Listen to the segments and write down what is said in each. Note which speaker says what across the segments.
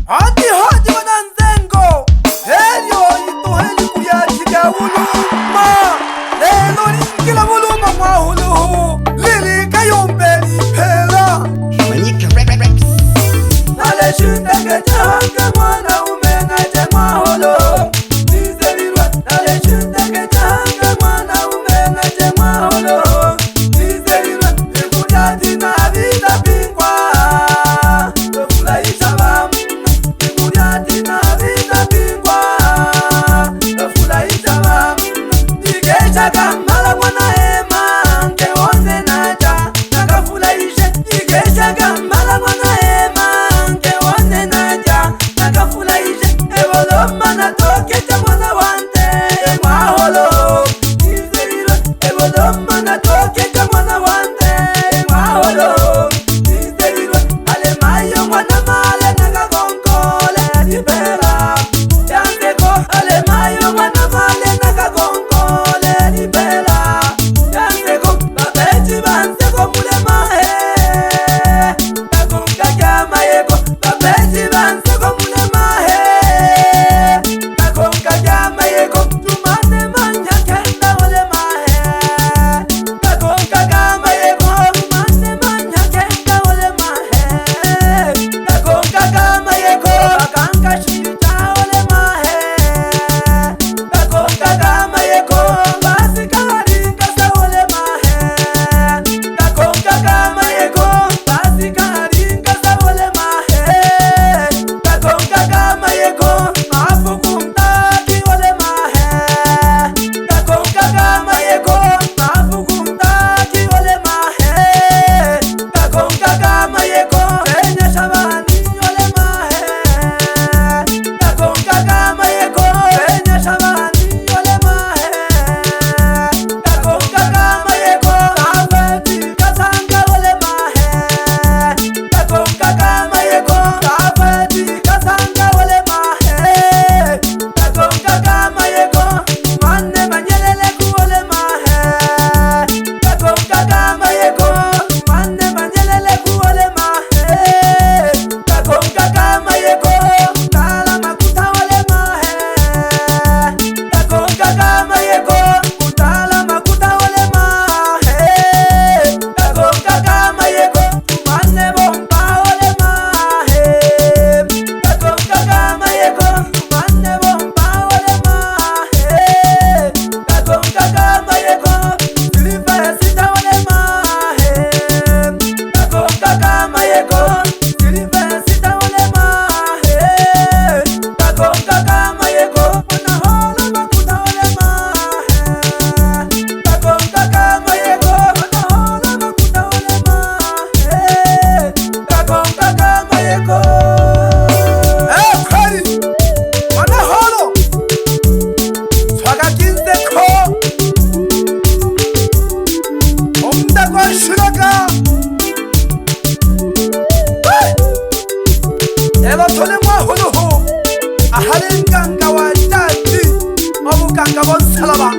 Speaker 1: Hadi hadi wananzengo helyo ituheli kuyachiga uluma lelo lingila uluma mwahuluhu lili kayombeli pela
Speaker 2: Manyika Rex
Speaker 1: nale shundage jahanga mwana umengaje mwahulu nizelirwa nale shundage jahanga mwana umengaje mwahulu nizelirwa ikujati na vida bingwa tofulaisha bamu ikujati na vida bingwa tofulaisha bamu ikechaga mala mwana ema nkeonze naja nakafulaishe ikechaga mala mwana ema nkeonze naja nakafulaishe eboloma natokecha mwana wante mwaholo nizelirwa eboloma natokecha mwana wante mwaholo nizelirwa alemayo mwana male nakagonkole libera yanzeko alemayo mwana male nakagonkole libera yanzeko babeji banseko mulemahe kakonkajamaeko babeji banseko mulemahe kakonkajamaeko tumane manyakenda olemahe kakonkajamaeko tumane manyakenda olemahe kakonkajamaeko bakankashita olemahe kakonkajamaeko basikaringasa olemahe kakonkajamaeko basikaringasa olemahe kakonkajamaeko mafukumtaki olemahe kakonkajamaeko mafukumtaki olemahe kakonkajamaeko enyashabani olemahe kakonkajamaeko enyashabani olemahe kakonkajamaeko kafeti kasanga olemahe kakonkajamaeko kafeti kasanga olemahe kakonkajamaeko mane manyelele ku olemahe kakonkajamaeko mane manyelele ku olemahe kakonkajamaeko tala makuta olemahe kakonkajamaeko utala makuta olemahe kakonkajamaeko mane bomba olemahe kakonkajamaeko mane bomba olemahe kakonkajamaeko silivesita olemahe kakonkajamaeko silivesita olemahe kakonkajamaeko manahola makuta olemahe kakonkajamaeko manahola makuta olemahe kakonkajamaeko kweli manaholo twagakinzeko umda gwashiraga ebatole mwahuluhu ahari nganga wa dati obuganga bonsalaba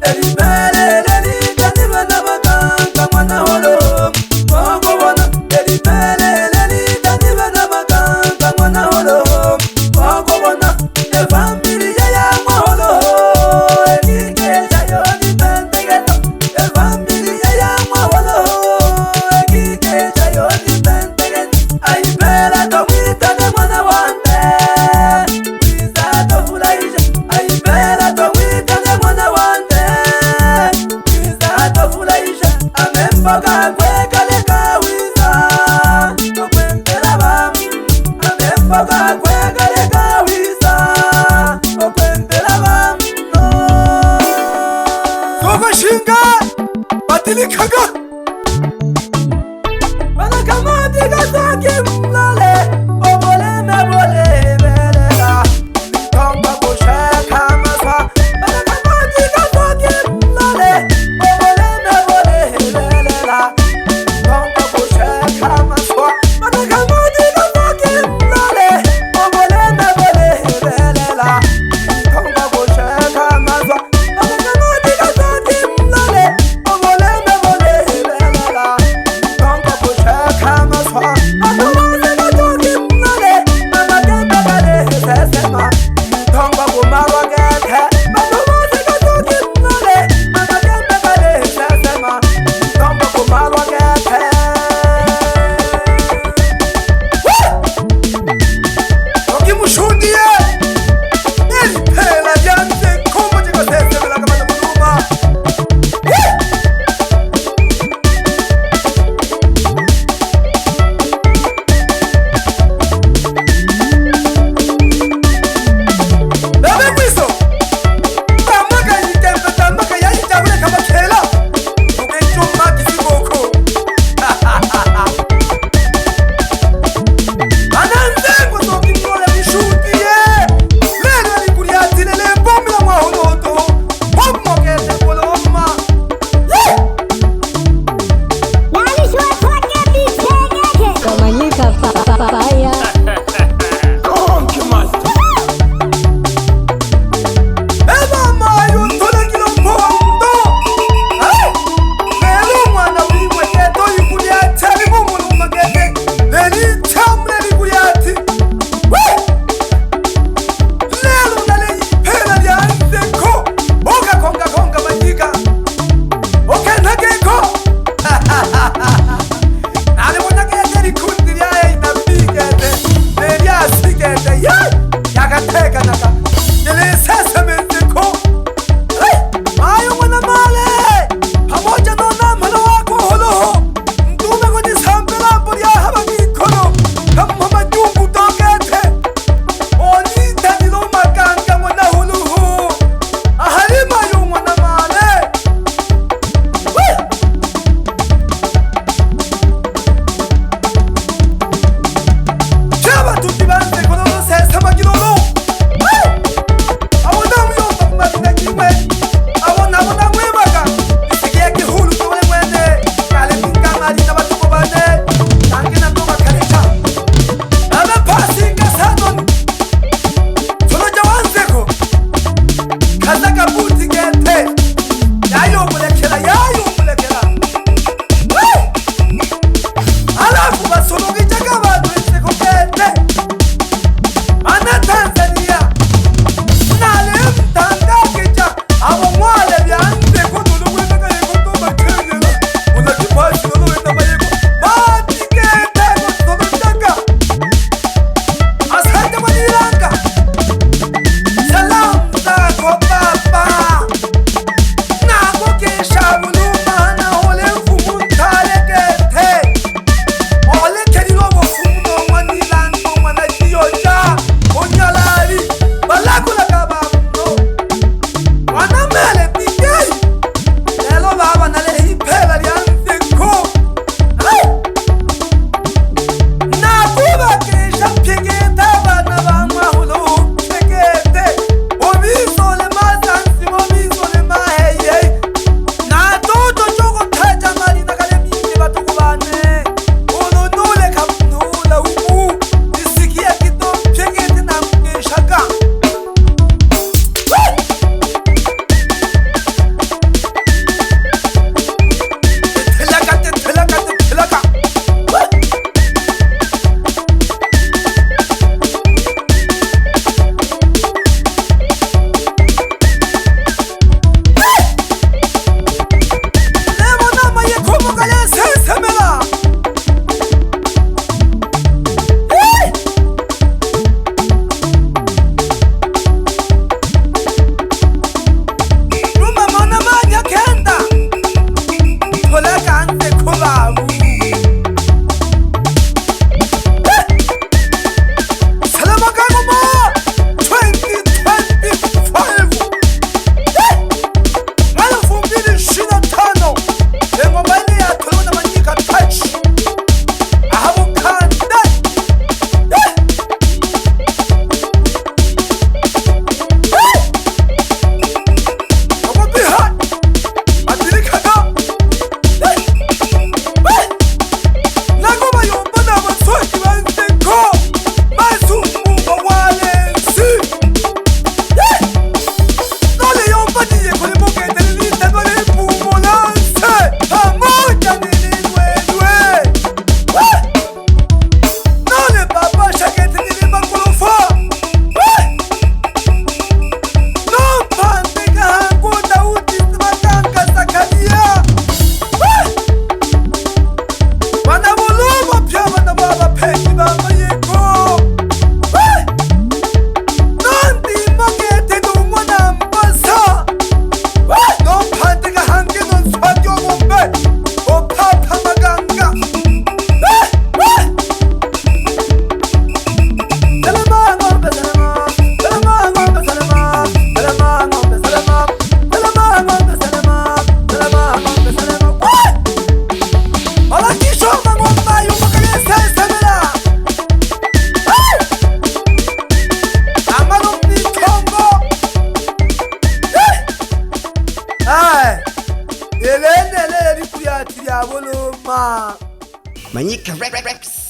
Speaker 1: eribelele litanirwe n'abaganga mwanaholo mwagobona eribelele litanirwe n'abaganga mwanaholo mwagobona efamiliya ya mwaholo ekikeja yonipentegeto efamiliya ya mwaholo ekikeja yonipentegeto aipela tomwitane mwana wante wiza tofulaisha aipela tomwitane
Speaker 2: Manyika Rex.